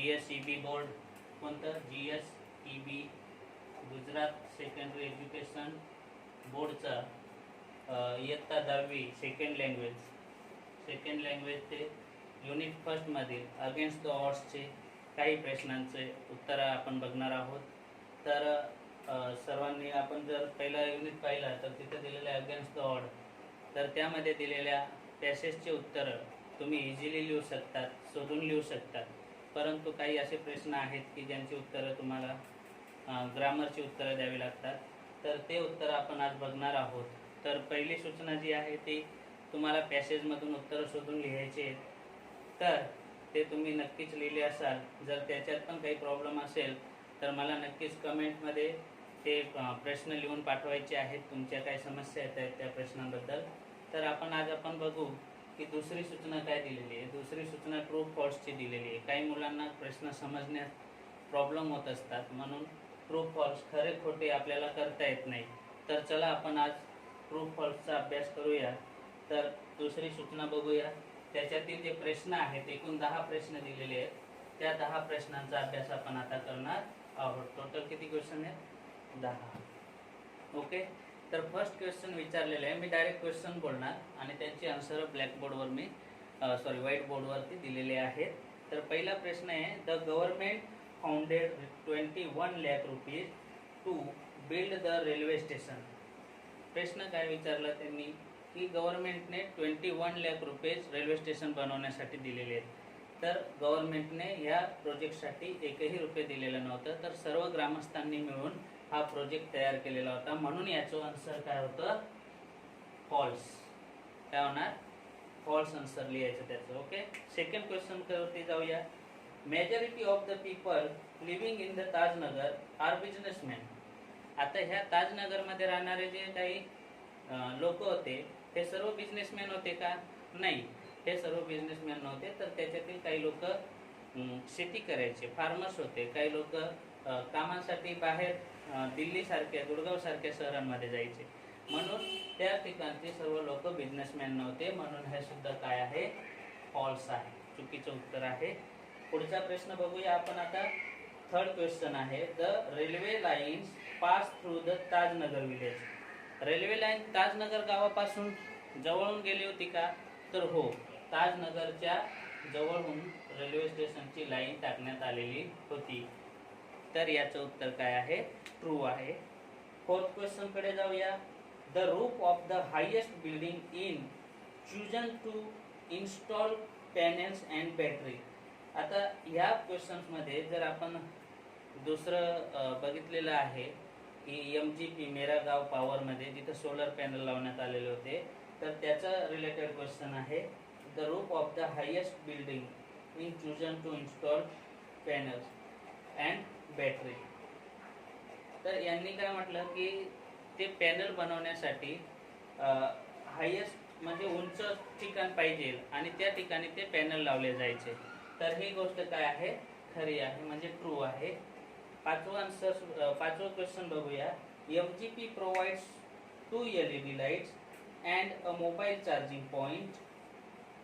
GSEB board कोणतं GSEB Gujarat secondary education बोर्डचा इयत्ता 10वी सेकंड लँग्वेज ते युनिट फर्स्टमधील अगेन्स्ट द ऑड्सचे काही प्रश्नांचे उत्तर आपण बघणार आहोत. तर सर्वांनी आपण जर पहिला युनिट पाहिला तर तिथे दिलेले अगेन्स्ट द ऑड, तर त्यामध्ये दिलेल्या पॅसेजचे उत्तर तुम्ही इझिली लिहू शकतात, शोधून लिहू शकतात. परंतु काही असे प्रश्न आहेत की ज्यांची उत्तरं तुम्हाला ग्रामरची उत्तरं द्यावी लागतात. तर ते उत्तर आपण आज बघणार आहोत. तर पहिली सूचना जी आहे ती तुम्हाला पॅसेजमधून उत्तरं शोधून लिहायचे आहेत. तर ते तुम्ही नक्कीच लिहिले असाल. जर त्याच्यात पण काही प्रॉब्लेम असेल तर मला नक्कीच कमेंटमध्ये ते प्रश्न लिहून पाठवायचे आहेत. तुमच्या काय समस्या येत आहेत त्या प्रश्नांबद्दल. तर आपण बघू की दुसरी सूचना काय दिलेली आहे. दुसरी सूचना ट्रू फॉल्सची दिलेली आहे. काही मुलांना प्रश्न समजण्यास प्रॉब्लेम होत असतात, म्हणून ट्रू फॉल्स खरे खोटे आपल्याला करता येत नाही. तर चला आपण आज ट्रू फॉल्सचा अभ्यास करूया. तर दुसरी सूचना बघूया. त्याच्यातील जे प्रश्न आहेत, एकूण 10 प्रश्न दिलेले आहेत. त्या 10 प्रश्नांचा अभ्यास आपण आता करणार आहोत. टोटल किती क्वेश्चन आहेत? 10. ओके. तर फर्स्ट क्वेश्चन विचारलेलं आहे. मी डायरेक्ट क्वेश्चन बोलणार आणि त्यांची आन्सर ब्लॅकबोर्डवर व्हाईट बोर्डवरती दिलेले आहेत. तर पहिला प्रश्न आहे, the government founded 21 lakh rupees to build the railway station. प्रश्न काय विचारला त्यांनी की गव्हर्नमेंटने 21 लाख रुपये रेल्वे स्टेशन बनवण्यासाठी दिलेले आहेत. तर गव्हर्नमेंटने या प्रोजेक्टसाठी एकही रुपये दिलेला नव्हतं. तर सर्व ग्रामस्थांनी मिळून हा प्रोजेक्ट तयार केलेला होता, म्हणून याचं आन्सर काय होतं? फॉल्स. काय होणार? फॉल्स आन्सर लिहायचं त्याचं. ओके. सेकंड क्वेश्चन वरती जाऊया. Majority of the people living in the Tajnagar are businessman. आता ह्या ताजनगरमध्ये राहणारे जे काही लोक होते हे सर्व बिझनेसमॅन होते का? नाही, हे सर्व बिझनेसमॅन नव्हते. तर त्याच्यातील काही लोक शेती करायचे, फार्मर्स होते. काही लोक कामासाठी बाहेर दिल्लीसारख्या, गुडगावसारख्या शहरांमध्ये जायचे, म्हणून त्या ठिकाणचे सर्व लोक बिझनेसमॅन नव्हते. म्हणून हे सुद्धा काय आहे? फॉल्स आहे, चुकीचं उत्तर आहे. पुढचा प्रश्न बघूया आपण आता. थर्ड क्वेश्चन आहे, the railway lines pass through the Tajnagar village. Railway line Tajnagar गावापासून जवळून गेली होती का? तर हो, ताजनगरच्या जवळून रेल्वे स्टेशनची लाईन टाकण्यात आलेली होती. तर याचं उत्तर काय आहे? ट्रू आहे. फोर्थ क्वेश्चन कडे जाऊया. The roof of the highest building in chosen to install panels and battery. आता ह्या क्वेश्चन्स मध्ये जर आपण दुसरं बघितलेलं आहे की MGP मेरा गाव पॉवर मध्ये जिथे सोलर पॅनल लावण्यात आलेले होते, तर त्याचा रिलेटेड क्वेश्चन आहे, the roof of the highest building in chosen to install panels and battery. तर यांनी काय म्हटलं की ते पॅनल बनवण्यासाठी हायेस्ट म्हणजे उंच ठिकाण पाहिजे आणि त्या ठिकाणी ते पॅनल लावले जायचे. तर ही गोष्ट काय आहे? खरी आहे, म्हणजे ट्रू आहे. पाचवं क्वेश्चन बघूया. MGP provides 2 LED lights and a mobile charging point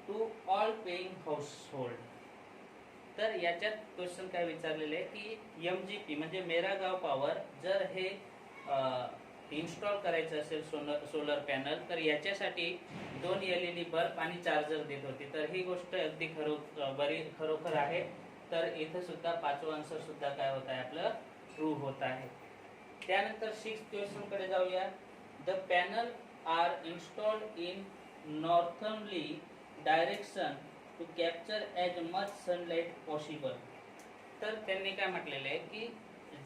two all paying household. तर याच्यात क्वेश्चन काय विचारलेले आहे की MGP म्हणजे मेरा गाव पॉवर जर हे इन्स्टॉल करायचं असेल सोलर पॅनल, तर याच्यासाठी 2 LED बल्ब आणि चार्जर देत होती. तर ही गोष्ट अगदी खरोखर आहे. तर इथं सुद्धा पाचवा आन्सर सुद्धा काय होत आहे? आपलं ट्रू होत आहे. त्यानंतर 6th क्वेश्चन कडे जाऊया. The panel are installed in northernly direction to capture as much sunlight possible. तर त्यांनी काय म्हटलेलं आहे की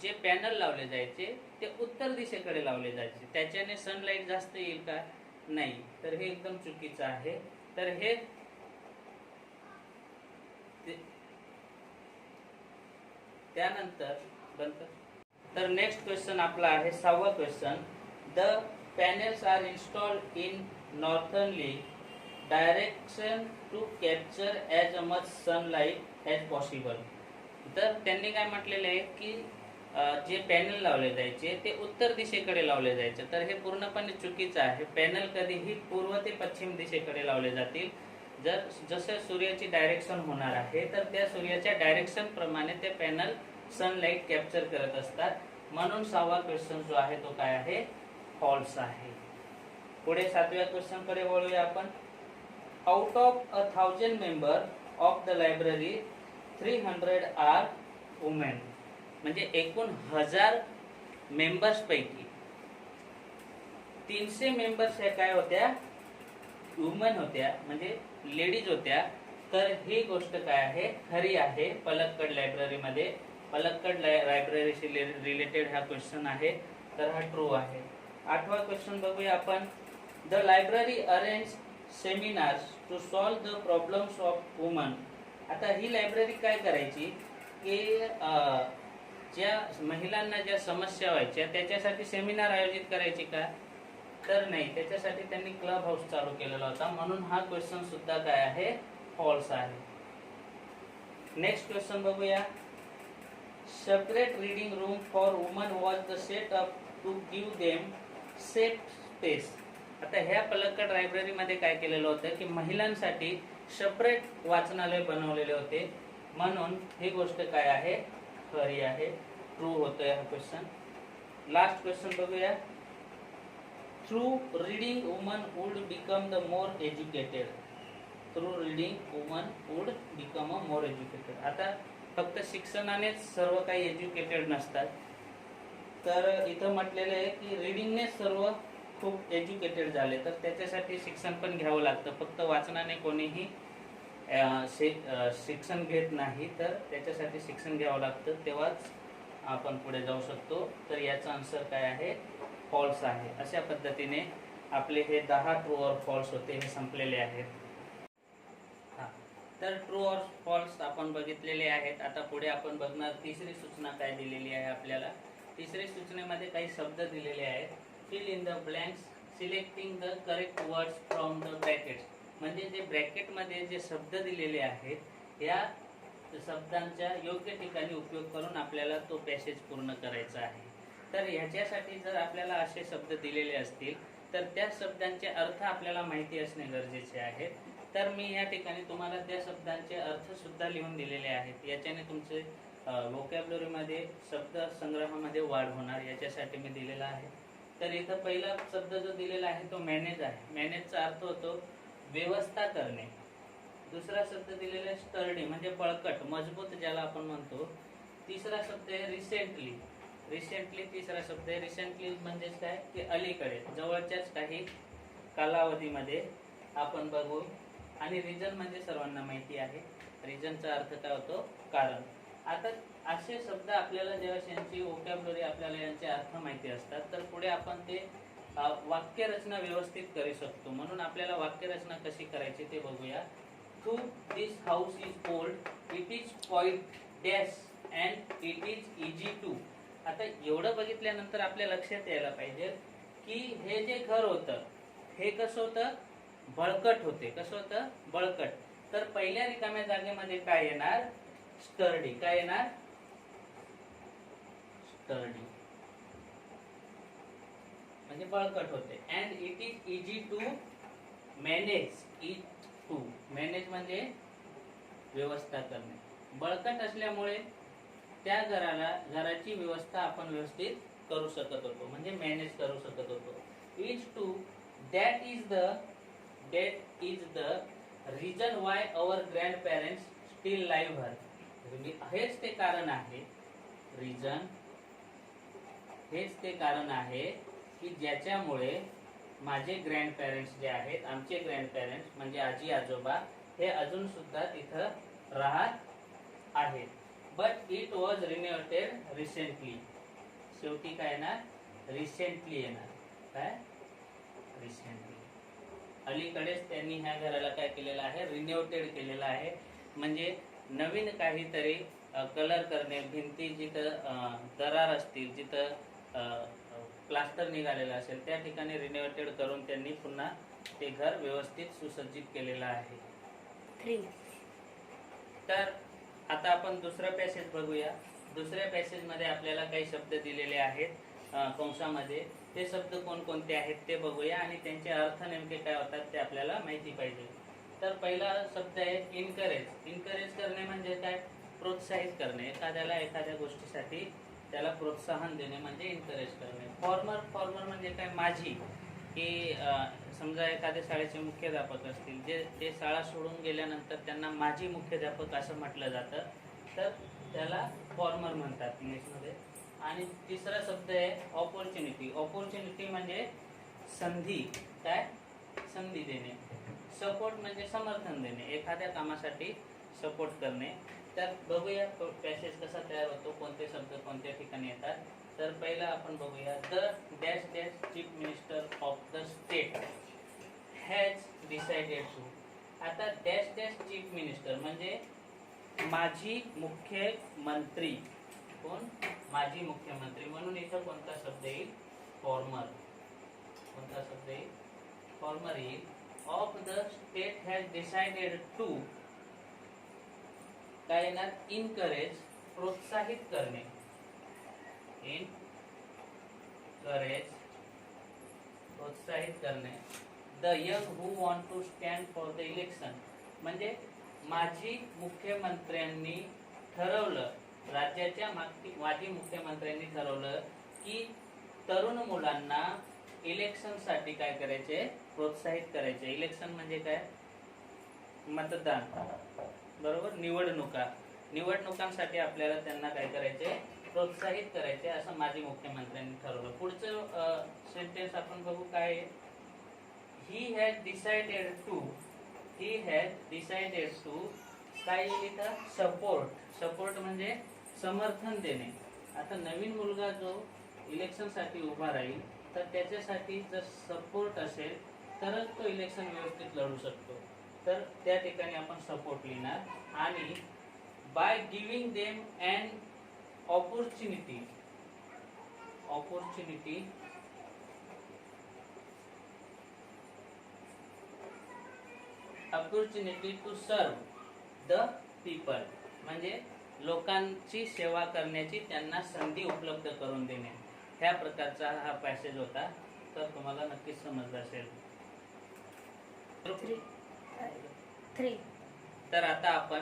जे पॅनल लावले जायचे ते उत्तर दिशेकडे लावले जायचे, त्याच्याने सनलाईट जास्त येईल का? नाही. तर हे एकदम चुकीचं आहे. तर हे त्यानंतर तर नेक्स्ट क्वेश्चन आपला आहे 6वा question. The panels are installed in northernly direction to capture as much sunlight as possible. तर त्यांनी काय म्हटलेलं आहे की जे पॅनल लावले जायचे ते उत्तर दिशेकडे लावले जायचे. तर हे पूर्णपणे चुकीचं आहे. पॅनल कधीही पूर्व ते पश्चिम दिशेकडे लावले जातील. जर जसं सूर्याची डायरेक्शन होणार आहे तर त्या सूर्याच्या डायरेक्शन प्रमाणे ते पॅनल सनलाइट कॅप्चर करत असतात. म्हणून 6वा क्वेश्चन जो आहे तो काय आहे, फॉल्स आहे. पुढे 7व्या क्वेश्चन कडे वळूया आपण. Out of 1000 member of the library 300 are women. म्हणजे एकूण 1000 मेंबर्स पैकी 300 मेंबर्स ह्या काय होत्या, वुमन होत्या, म्हणजे लेडीज होत्या. तर ही गोष्ट काय आहे, खरी आहे. पलक्कड लायब्ररीमध्ये, पलक्कड लायब्ररीशी रिलेटेड हा क्वेश्चन आहे, तर हा ट्रू आहे. 8वा क्वेश्चन बघूया आपण. The library arrange seminars to solve the problems of woman. आता ही लायब्ररी काय करायची की ज्या महिलांना ज्या समस्या व्हायच्या त्याच्यासाठी सेमिनार आयोजित करायची का, तर नाही. त्याच्यासाठी त्यांनी क्लब हाऊस चालू केलेला होता. म्हणून हा क्वेश्चन सुद्धा काय आहे, फॉल्स आहे. नेक्स्ट क्वेश्चन बघूया. Separate reading room for woman was the set up to give them safe space. आता ह्या पलक्कड लायब्ररीमध्ये काय केलेलं होतं की महिलांसाठी सेपरेट वाचनालय बनवलेले होते. म्हणून ही गोष्ट काय आहे, खरी आहे. ट्रू होतोय हा क्वेश्चन. लास्ट क्वेश्चन बघूया. Through reading, women would become the more educated. Through reading, women would become a more educated. आता फक्त शिक्षणानेच सर्व काही एज्युकेटेड नसतात. तर इथं म्हटलेलं आहे की रीडिंगने सर्व खूप एज्युकेटेड झाले. तर त्याच्यासाठी शिक्षण पण घ्यावं लागतं. फक्त वाचनाने कोणीही शिक्षण घेत नाही. तर त्याच्यासाठी शिक्षण घ्यावं लागतं, तेव्हाच आपण पुढे जाऊ शकतो. तर याचा आन्सर काय आहे, फॉल्स आहे. अशा पद्धतीने आपले हे 10 ट्रू और फॉल्स होते, हे संपलेले आहेत. तर ट्रू और फॉल्स आपण बघितलेले आहेत. आता पुढे आपण बघणार तिसरी सूचना काय दिलेली आहे आपल्याला. तिसरी सूचनेमध्ये काही शब्द दिलेले आहेत. Fill in the blanks selecting the correct words from the brackets. म्हणजे जे ब्रॅकेटमध्ये जे शब्द दिलेले आहेत या शब्दांच्या योग्य ठिकाणी उपयोग करून आपल्याला तो पॅसेज पूर्ण करायचा आहे. तर ह्याच्यासाठी जर आपल्याला असे शब्द दिलेले असतील तर त्या शब्दांचे अर्थ आपल्याला माहिती असणे गरजेचे आहे. तर मी या ठिकाणी तुम्हाला त्या शब्दांचे अर्थ सुद्धा लिहून दिलेले आहेत. याच्याने तुमचे व्होकॅब्युलरीमध्ये शब्द संग्रहामध्ये वाढ होणार, याच्यासाठी मी दिलेला आहे. तर इथं पहिला शब्द जो दिलेला आहे तो मॅनेज आहे. मॅनेजचा अर्थ होतो व्यवस्था करणे. दुसरा शब्द दिलेला आहे स्टर्डी, म्हणजे बळकट, मजबूत ज्याला आपण म्हणतो. तिसरा शब्द आहे रिसेंटली. रिसेंटली तिसरा शब्द आहे. रिसेंटली म्हणजेच काय की अलीकडे, जवळच्याच काही कालावधीमध्ये आपण बघू. आणि रिजन म्हणजे सर्वांना माहिती आहे. रिजनचा अर्थ काय होतो, कारण. आता असे शब्द आपल्याला जेव्हा यांची व्होकॅब्युलरी आपल्याला यांचे अर्थ माहिती असतात तर पुढे आपण ते वाक्यरचना व्यवस्थित करू शकतो. म्हणून आपल्याला वाक्यरचना कशी करायची ते बघूया. To this house is old, it is quite dash and it is easy to. आता एवढं बघितल्यानंतर आपल्या लक्षात यायला पाहिजे की हे जे घर होतं हे कसं होतं, बळकट होते. कसं होतं, बळकट. तर पहिल्या रिकाम्या जागेमध्ये काय येणार, स्टर्डी. काय येणार, स्टर्डी म्हणजे बळकट होते. And it is easy to manage. It to manage म्हणजे व्यवस्था करणे. बळकट असल्यामुळे त्या घराची व्यवस्था आपण व्यवस्थित करू शकत होतो, म्हणजे मॅनेज करू शकत होतो. Is to that is the reason why our grand parents still live here. हेच ते कारण आहे, रिजन हेच ते कारण आहे की ज्याच्यामुळे माझे ग्रँड पेरेंट्स जे आहेत, आमचे ग्रँड पेरेंट्स म्हणजे आजी आजोबा, हे अजून सुद्धा तिथं राहत आहेत. But it was renovated recently. शेवटी काय येणार, रिसेंटली येणार. काय, रिसेंटली. अलीकडेच त्यांनी ह्या घराला काय केलेलं आहे, रिनोव्हेटेड केलेलं आहे. म्हणजे नवीन काहीतरी कलर करणे, भिंती जिथं दरार असतील, जिथं प्लास्टर निघालेलं असेल त्या ठिकाणी रिनोव्हेटेड करून त्यांनी पुन्हा ते घर व्यवस्थित सुसज्जित केलेलं आहे. 3. तर आता आपण दुसरा पॅसेज बघूया. दुसऱ्या पॅसेजमध्ये आपल्याला काही शब्द दिलेले आहेत कंसामध्ये. ते शब्द कोणकोणते आहेत ते बघूया आणि त्यांचे अर्थ नेमके काय होतात ते आपल्याला माहिती पाहिजे. तर पहिला शब्द आहे इनकरेज. इनकरेज करणे म्हणजे काय? प्रोत्साहित करणे. एखाद्याला एखाद्या गोष्टीसाठी त्याला प्रोत्साहन देणे म्हणजे इनकरेज करणे. फॉर्मर. फॉर्मर म्हणजे काय? माझी. की समजा एखाद्या शाळेचे मुख्याध्यापक असतील, जे ते शाळा सोडून गेल्यानंतर त्यांना माजी मुख्याध्यापक असं म्हटलं जातं, तर त्याला फॉर्मर म्हणतात इंग्लिशमध्ये. आणि तिसरा शब्द आहे ऑपॉर्च्युनिटी. ऑपॉर्च्युनिटी म्हणजे संधी. काय? संधी देणे. सपोर्ट म्हणजे समर्थन देणे, एखाद्या कामासाठी सपोर्ट करणे. तर बघूया पॅसेज कसा तयार होतो, कोणते शब्द कोणत्या ठिकाणी येतात. तर पहिला आपण बघूया, the dash dash chief minister of the state has decided to. आता डॅश डॅश चीफ मिनिस्टर म्हणजे माजी मुख्यमंत्री. कोण? माजी मुख्यमंत्री. म्हणून इथं कोणता शब्द येईल? फॉर्मर. कोणता शब्द येईल? फॉर्मर येईल. Of the state has decided to. काय येणार? इनकरेज. प्रोत्साहित करणे. इनकरेज. प्रोत्साहित करणे. The young who want to stand for the election. म्हणजे माजी मुख्यमंत्र्यांनी ठरवलं, राज्याच्या माजी मुख्यमंत्र्यांनी ठरवलं की तरुण मुलांना इलेक्शनसाठी काय करायचे? प्रोत्साहित करायचे. इलेक्शन म्हणजे काय? मतदान. बरोबर? निवडणुका. निवडणुकांसाठी आपल्याला त्यांना काय करायचे? प्रोत्साहित करायचे, असं माजी मुख्यमंत्र्यांनी ठरवलं. पुढचं सेंटेन्स आपण बघू काय आहे. He has decided to. He has decided to. काय येईल इथं? सपोर्ट. सपोर्ट म्हणजे समर्थन देणे. आता नवीन मुलगा जो इलेक्शनसाठी उभा राहील, तर त्याच्यासाठी जर सपोर्ट असेल तरच तो इलेक्शन व्यवस्थित लढू शकतो. तर त्या ठिकाणी आपण सपोर्ट लिहिणार. आणि by giving them an opportunity. Opportunity opportunity to serve the people. म्हणजे लोकांची सेवा करण्याची त्यांना संधी उपलब्ध करून देणे. ह्या प्रकारचा हा पॅसेज होता. तर तुम्हाला नक्कीच समजलं असेल. तर आता आपण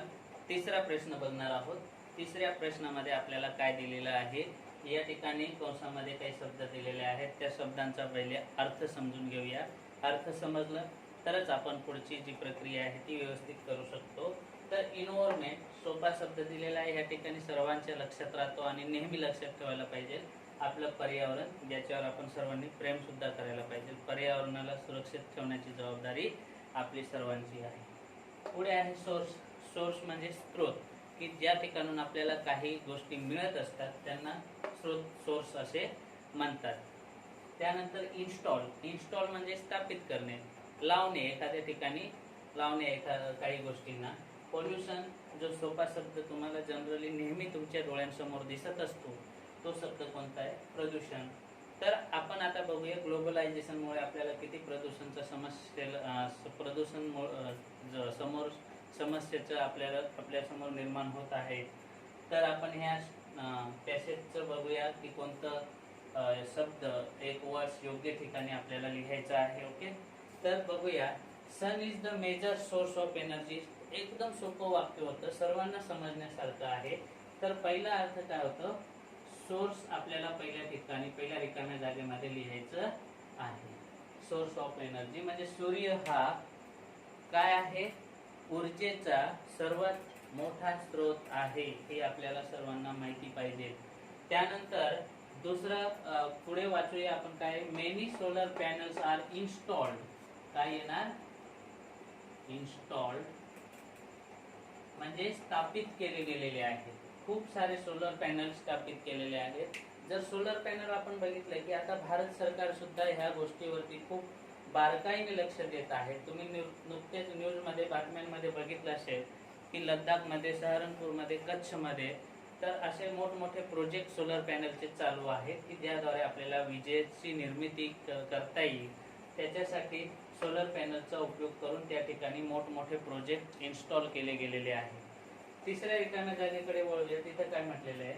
तिसरा प्रश्न बघणार आहोत. तिसऱ्या प्रश्नामध्ये आपल्याला काय दिलेलं आहे? या ठिकाणी कंसामध्ये काही शब्द दिलेले आहेत. त्या शब्दांचा पहिले अर्थ समजून घेऊया. अर्थ समजलं तरच आपण पुढची जी प्रक्रिया आहे ती व्यवस्थित करू शकतो. तर इन्व्हॉल्वमेंट सोपा शब्द दिलेला आहे. या ठिकाणी सर्वांच्या लक्षात राहतो आणि नेहमी लक्षात ठेवायला पाहिजे आपलं पर्यावरण, ज्याच्यावर आपण सर्वांनी प्रेम सुद्धा करायला पाहिजे. पर्यावरणाला सुरक्षित ठेवण्याची जबाबदारी आपली सर्वांची आहे. पुढे आहे सोर्स. सोर्स म्हणजे स्त्रोत, की ज्या ठिकाणून आपल्याला काही गोष्टी मिळत असतात त्यांना स्त्रोत, सोर्स असे म्हणतात. त्यानंतर इन्स्टॉल. इन्स्टॉल म्हणजे स्थापित करणे, लावणे, एखाद्या ठिकाणी लावणे काही गोष्टींना. पोल्युशन, जो सोपा शब्द तुम्हाला जनरली नेहमी तुमच्या डोळ्यांसमोर दिसत असतो, तो शब्द कोणता आहे? प्रदूषण. तर आपण आता बघूया ग्लोबलायझेशनमुळे आपल्याला किती प्रदूषणचं समस्येचं आपल्यासमोर निर्माण होत आहे. तर आपण ह्या पॅसेजचं बघूया की कोणतं शब्द, एक वर्ड योग्य ठिकाणी आपल्याला लिहायचं आहे. ओके, तर बघूया. Sun is the major source of energy. एकदम सोपं वाक्य होतं, सर्वांना समजण्यासारखं आहे. तर पहिला अर्थ काय होतं? सोर्स आपल्याला पहिल्या रिकाम्या जागेमध्ये लिहायचं आहे. सोर्स ऑफ एनर्जी म्हणजे सूर्य हा काय आहे? ऊर्जेचा सर्वात मोठा स्रोत आहे, हे आपल्याला सर्वांना माहिती पाहिजे. त्यानंतर दुसरं पुढे वाचूया आपण काय? Many solar panels are installed. काय येणार? इन्स्टॉल्ड म्हणजे स्थापित केले गेलेले आहेत. खूप सारे सोलर पॅनल स्थापित केलेले आहेत. जर सोलर पॅनल आपण बघितलं की आता भारत सरकार सुद्धा ह्या गोष्टीवरती खूप बारकाईने लक्ष देत आहे. तुम्ही नुकतेच न्यूजमध्ये, बातम्यांमध्ये बघितलं असेल की लद्दाखमध्ये, सहारनपूरमध्ये, कच्छमध्ये तर असे मोठमोठे प्रोजेक्ट सोलर पॅनलचे चालू आहेत की ज्याद्वारे आपल्याला विजेची निर्मिती करता येईल. त्याच्यासाठी सोलर पॅनलचा उपयोग करून त्या ठिकाणी मोठमोठे प्रोजेक्ट इन्स्टॉल केले गेलेले आहेत. तिसऱ्या रिकाम्या जागेकडे वळूया. तिथे काय म्हटलेलं आहे?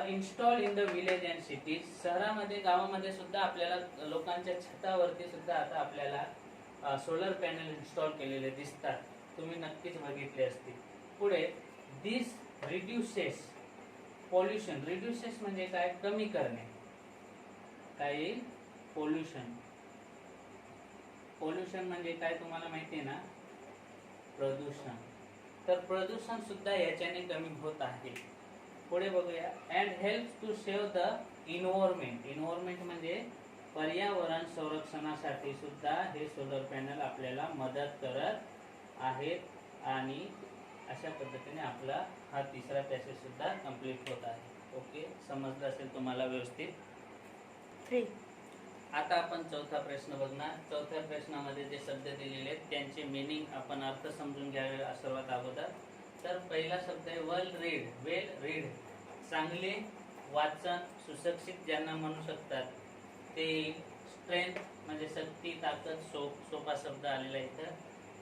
Install in the village and cities. शहरामध्ये, गावामध्ये सुद्धा आपल्याला लोकांच्या छतावरती सुद्धा आता आपल्याला सोलर पॅनल इन्स्टॉल केलेले दिसतात, तुम्ही नक्कीच बघितले असतील. पुढे दिस रिड्युसेस पॉल्युशन. रिड्युसेस म्हणजे काय? कमी करणे. काय येईल? पोल्युशन. पोल्युशन म्हणजे काय तुम्हाला माहिती आहे ना? प्रदूषण. तर प्रदूषण सुद्धा याच्याने कमी होत आहे. पुढे बघूया. And help to save the environment. Environment म्हणजे पर्यावरण संरक्षणासाठी सुद्धा हे सोलर पॅनल आपल्याला मदत करत आहेत. आणि अशा पद्धतीने आपला हा तिसरा पॅसेज सुद्धा कंप्लीट होत आहे. ओके, समजलं असेल तुम्हाला व्यवस्थित. आता आपण चौथा प्रश्न बघणार. चौथ्या प्रश्नामध्ये जे शब्द दिलेले आहेत त्यांचे मीनिंग आपण अर्थ समजून घ्यावे सर्वात अगोदर. तर पहिला शब्द आहे वेल रीड. वेल रीड चांगले वाचन, सुशिक्षित ज्यांना म्हणू शकतात ते. स्ट्रेंथ म्हणजे शक्ती, ताकद, सोपा शब्द आलेला इथं.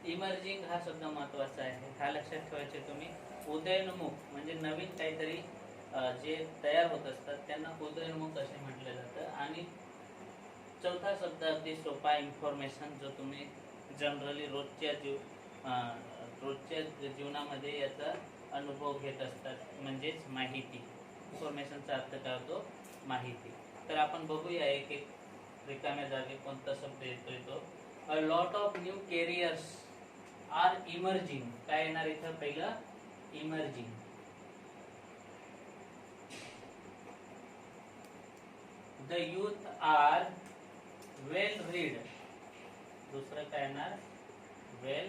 इमर्जिंग हा शब्द महत्वाचा आहे, हा लक्षात ठेवायचे तुम्ही. उदयोन्मुख म्हणजे नवीन काहीतरी जे तयार होत असतात त्यांना उदयोन्मुख असे म्हटलं जातं. आणि चौथा शब्द अगदी सोपा, इन्फॉर्मेशन, जो तुम्ही जनरली रोजच्या जीवनामध्ये याचा अनुभव घेत असतात, म्हणजेच माहिती. इन्फॉर्मेशनचा अर्थ काय होतो? माहिती. तर आपण बघूया एक एक रिकाम्या जागी कोणता शब्द येतोय तो. A lot of new careers are emerging. काय येणार इथं? पहिलं emerging. The youth are well read. दुसरं काय येणार? Well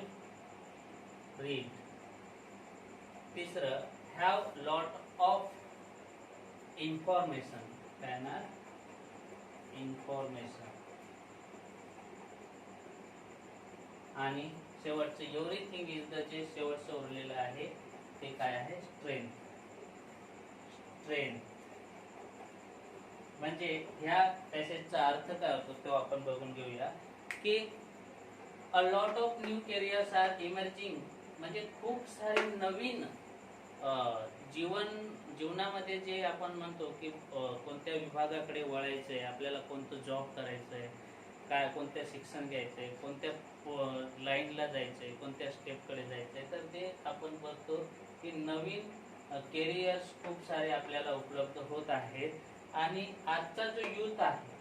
read. तिसरं हॅव लॉट ऑफ इन्फॉर्मेशन. काय येणार? इन्फॉर्मेशन. आणि शेवटचं एव्हरीथिंग इज द, जे शेवटचं उरलेलं आहे ते काय आहे? स्ट्रेंथ. स्ट्रेंथ म्हणजे ह्या पॅसेजचा अर्थ काय होतो तो आपण बघून घेऊया. की a lot of new careers are emerging म्हणजे खूप सारे नवीन जीवनामध्ये जे आपण म्हणतो की कोणत्या विभागाकडे वळायचंय, आपल्याला कोणतं जॉब करायचंय, काय कोणत्या शिक्षण घ्यायचंय, कोणत्या लाईनला जायचंय, कोणत्या स्टेपकडे जायचंय, तर ते आपण बघतो की नवीन कॅरियर्स खूप सारे आपल्याला उपलब्ध होत आहेत. आणि आजचा जो यूथ आहे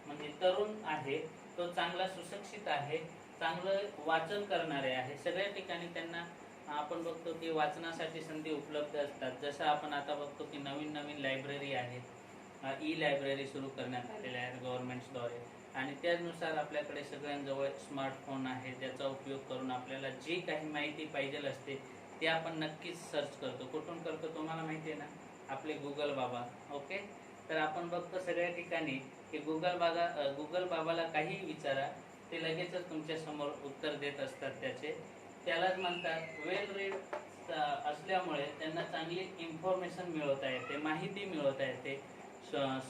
म्हणजे तरुण आहे तो चांगला सुशिक्षित आहे, चांगलं वाचन करणारे आहे. सगळ्या ठिकाणी त्यांना आपण बघतो की वाचनासाठी संधी उपलब्ध असतात. जसं आपण आता बघतो की नवीन नवीन लायब्ररी आहेत, ई लायब्ररी सुरू करण्यात आलेल्या आहेत गव्हर्नमेंट्सद्वारे. आणि त्यानुसार आपल्याकडे सगळ्यांजवळ स्मार्टफोन आहे, ज्याचा उपयोग करून आपल्याला जी काही माहिती पाहिजे असते ते आपण नक्कीच सर्च करतो. कुठून करतो तुम्हाला माहिती आहे ना? आपले गुगल बाबा. ओके, तर आपण बघतो सगळ्या ठिकाणी की गुगल बाबाला काही विचारा, ते लगेचच तुमच्या समोर उत्तर देत असतात त्यालाच म्हणतात वेल रीड असल्यामुळे त्यांना चांगली इन्फॉर्मेशन मिळवता येते, माहिती मिळवता येते.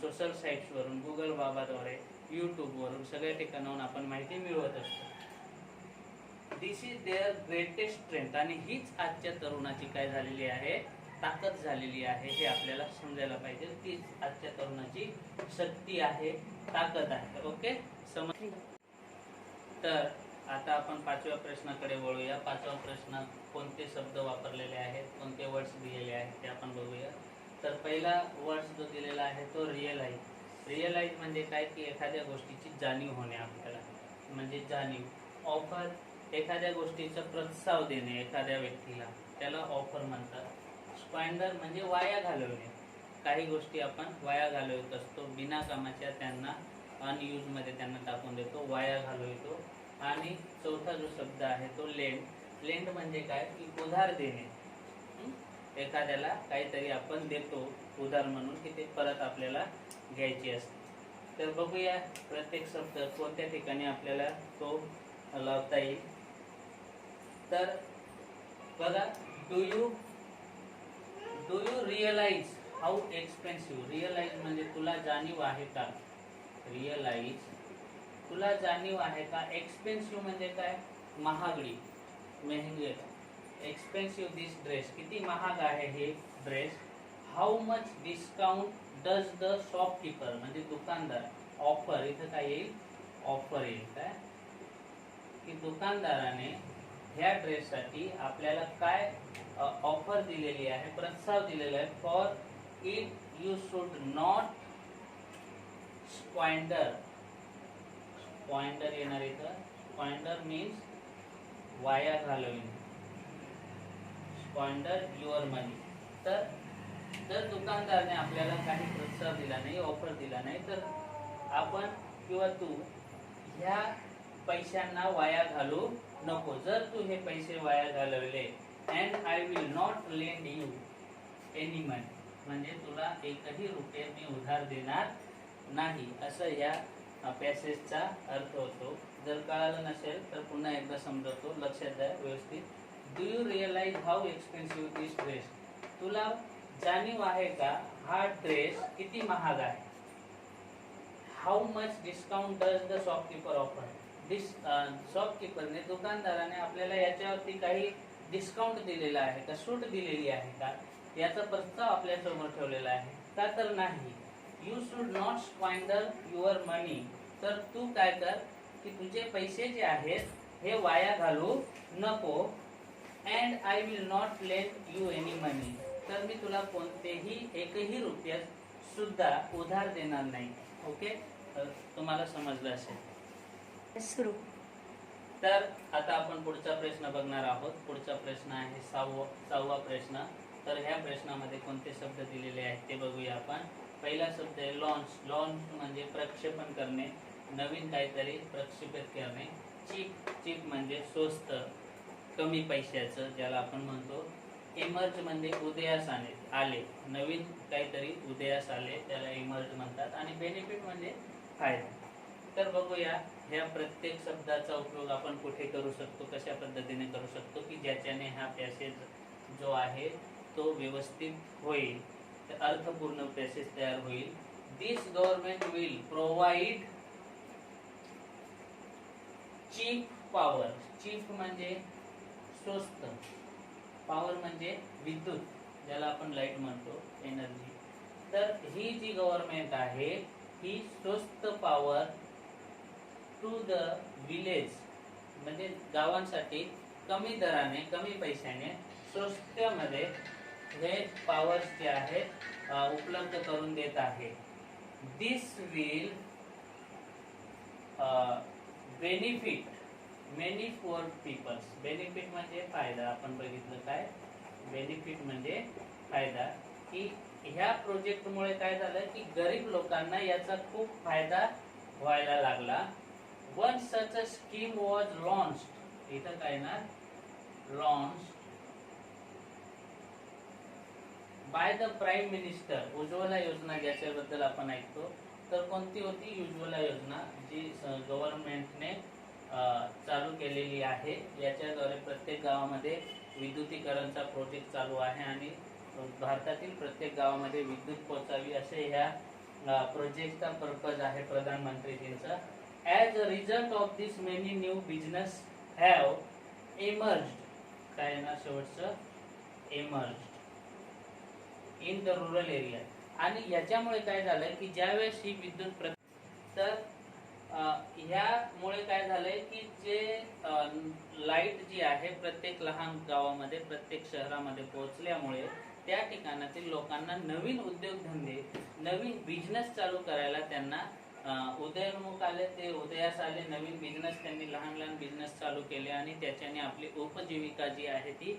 सोशल साईट्सवरून, गुगल बाबाद्वारे, यूट्यूबवरून, सगळ्या ठिकाणाहून आपण माहिती मिळवत असतो. दिस इज देअर ग्रेटेस्ट स्ट्रेंथ. आणि हीच आजच्या तरुणाची काय झालेली आहे? ताकद झालेली आहे. हे आपल्याला समजायला पाहिजे. तीच आजच्या तरुणाची शक्ती आहे, ताकद आहे. ओके, समज. तर आता आपण पाचव्या प्रश्नाकडे वळूया. पाचवा प्रश्न कोणते शब्द वापरलेले आहेत, कोणते वर्ड्स दिलेले आहेत ते आपण बघूया. तर पहिला वर्ड्स जो दिलेला आहे तो रिअलाइज. रिअलाइज म्हणजे काय? की एखाद्या गोष्टीची जाणीव होणे आपल्याला, म्हणजे जाणीव. ऑफर, एखाद्या गोष्टीचा प्रस्ताव देणे एखाद्या व्यक्तीला, त्याला ऑफर म्हणतात. स्क्वॅन्डर म्हणजे वाया घालवणे. काही गोष्टी आपण वाया घालवत असतो, बिना कामाच्या त्यांना अनयूजमध्ये त्यांना टाकून देतो, वाया घालवतो. आणि चौथा जो शब्द आहे तो लेंड. लेंड म्हणजे काय? की उधार देणे. एखाद्याला काहीतरी आपण देतो उधार म्हणून की ते परत आपल्याला घ्यायची असते. तर बघूया प्रत्येक शब्द कोणत्या ठिकाणी आपल्याला तो लावता येईल. तर बघा, do you realise how expensive. Realise म्हणजे तुला जाणीव आहे का? रिअलाइज, तुला जाणीव आहे का? एक्सपेन्सिव्ह म्हणजे काय? महागडी, महंगे. एक्सपेन्सिव्ह दिस ड्रेस, किती महाग आहे हे dress. How much discount does the shopkeeper म्हणजे दुकानदार. ऑफर, इथं काय येईल? ऑफर येईल. काय? की दुकानदाराने ह्या ड्रेससाठी आपल्याला काय ऑफर दिलेली आहे, प्रस्ताव दिलेला आहे. For it you should not squander. Squander येणार इथं. स्क्वाइंडर मीन्स वाया घालविणे. स्क्वाइंडर युअर मनी. तर जर दुकानदाराने आपल्याला काही प्रस्ताव दिला नाही, ऑफर दिला नाही, तर आपण किंवा तू ह्या पैशांना वाया घालू नको. जर तू हे पैसे वाया घालवले, and I will not lend you any money, म्हणजे तुला एकही रुपये मी उधार देणार नाही, असं या पॅसेजचा अर्थ होतो. जर कळालं नसेल तर पुन्हा एकदा समजवतो, लक्षात द्या व्यवस्थित. Do you realise how expensive this dress. तुला जाणीव आहे का हा ड्रेस किती महाग आहे. How much discount does the shopkeeper offer. शॉपकीपरने, दुकानदाराने आपल्याला याच्यावरती काही डिस्काउंट दिलेला आहे का, सूट दिलेली आहे का, याचा प्रस्ताव आपल्या समोर ठेवलेला आहे का, तर नाही. यू शुड नॉट स्क्वाइंडर युअर मनी. तर तू काय कर की तुझे पैसे जे आहेत हे वाया घालू नको. And I will not lend you any money. तर मी तुला कोणतेही एकही रुपया सुद्धा उधार देणार नाही. ओके, तुम्हाला समजलं असेल. सुरू. तर आता आपण पुढचा प्रश्न बघणार आहोत. पुढचा प्रश्न आहे सहावा प्रश्न. तर ह्या प्रश्नामध्ये कोणते शब्द दिलेले आहेत ते बघूया आपण. पहिला शब्द आहे लॉन्च. लॉन्च म्हणजे प्रक्षेपण करणे, नवीन काहीतरी प्रक्षेपित करणे. चीप. चीप म्हणजे स्वस्त, कमी पैशाचं, ज्याला आपण म्हणतो. इमर्ज म्हणजे उदयास आले, नवीन काहीतरी उदयास आले, त्याला इमर्ज म्हणतात. आणि बेनिफिट म्हणजे फायदा. तर बघूया ह्या प्रत्येक शब्दाचा उपयोग आपण कुठे करू शकतो, कशा पद्धतीने करू शकतो की ज्याच्याने हा पॅसेज जो आहे तो व्यवस्थित होईल, अर्थपूर्ण पॅसेज तयार होईल. This government will provide cheap power. Cheap म्हणजे स्वस्त, पॉवर म्हणजे विद्युत, ज्याला आपण लाईट म्हणतो, एनर्जी. तर ही जी गव्हर्नमेंट आहे ही स्वस्त पॉवर टू द विलेज, म्हणजे गावांसाठी कमी दराने, कमी पैशाने, स्वस्त्यामध्ये हे पॉवर्स जे आहेत उपलब्ध करून देत आहे. This will benefit many poor peoples. Benefit म्हणजे फायदा. आपण बघितलं काय बेनिफिट म्हणजे फायदा, की ह्या प्रोजेक्टमुळे काय झालं की गरीब लोकांना याचा खूप फायदा व्हायला लागला. One such a scheme was launched. इथं काय ना, launch by the prime minister. Ujjwala योजना ज्याच्याबद्दल आपण ऐकतो, तर कोणती होती उज्ज्वला योजना, जी गव्हर्नमेंटने चालू केलेली आहे. याच्याद्वारे प्रत्येक गावामध्ये विद्युतीकरणचा प्रोजेक्ट चालू आहे आणि भारतातील प्रत्येक गावामध्ये विद्युत पोहोचावी असे ह्या प्रोजेक्टचा पर्पज आहे प्रधानमंत्रीजींचा. As a result of this many new business have emerged. काय ना शेवटचं, emerged in the rural area. आणि याच्यामुळे काय झालंय की ज्यावेळेस ही विद्युत तर ह्यामुळे काय झालंय की जे लाईट जी आहे प्रत्येक लहान गावामध्ये, प्रत्येक शहरामध्ये पोहोचल्यामुळे त्या ठिकाणातील लोकांना नवीन उद्योगधंदे, नवीन बिझनेस चालू करायला त्यांना उदयोन्मुख आले, ते उदयास आले. नवीन बिझनेस त्यांनी, लहान लहान बिझनेस चालू केले आणि त्याच्याने आपली उपजीविका जी आहे ती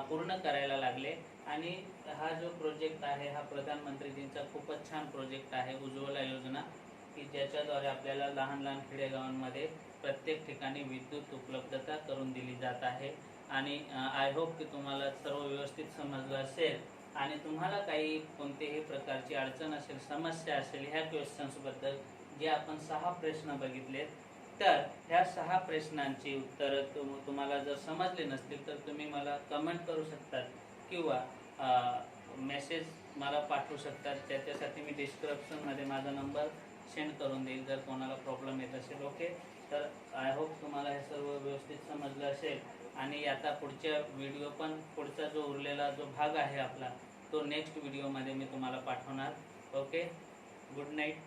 पूर्ण करायला लागले. आणि हा जो प्रोजेक्ट आहे हा प्रधानमंत्रीजींचा खूपच छान प्रोजेक्ट आहे, उज्ज्वला योजना, की ज्याच्याद्वारे आपल्याला लहान लहान खेडेगावांमध्ये प्रत्येक ठिकाणी विद्युत उपलब्धता करून दिली जात आहे. आणि आय होप की तुम्हाला सर्व व्यवस्थित समजलं असेल. आणि तुम्हाला काही कोणत्याही प्रकारची अडचण असेल, समस्या असेल ह्या क्वेश्चन्सबद्दल, जे आपण 6 प्रश्न बघितलेत, तर ह्या 6 प्रश्नांची उत्तरं तुम्हाला जर समजले नसतील तर तुम्ही मला कमेंट करू शकतात किंवा मेसेज मला पाठवू शकतात. त्याच्यासाठी मी डिस्क्रिप्शनमध्ये माझा नंबर सेंड करून देईल जर कोणाला प्रॉब्लेम येत असेल. ओके, तर आय होप तुम्हाला हे सर्व व्यवस्थित समजलं असेल. आणि आता पुढच्या व्हिडिओ पण, पुढचा जो उरलेला जो भाग आहे आपला, तो नेक्स्ट व्हिडिओमध्ये मी तुम्हाला पाठवणार. Okay, good night.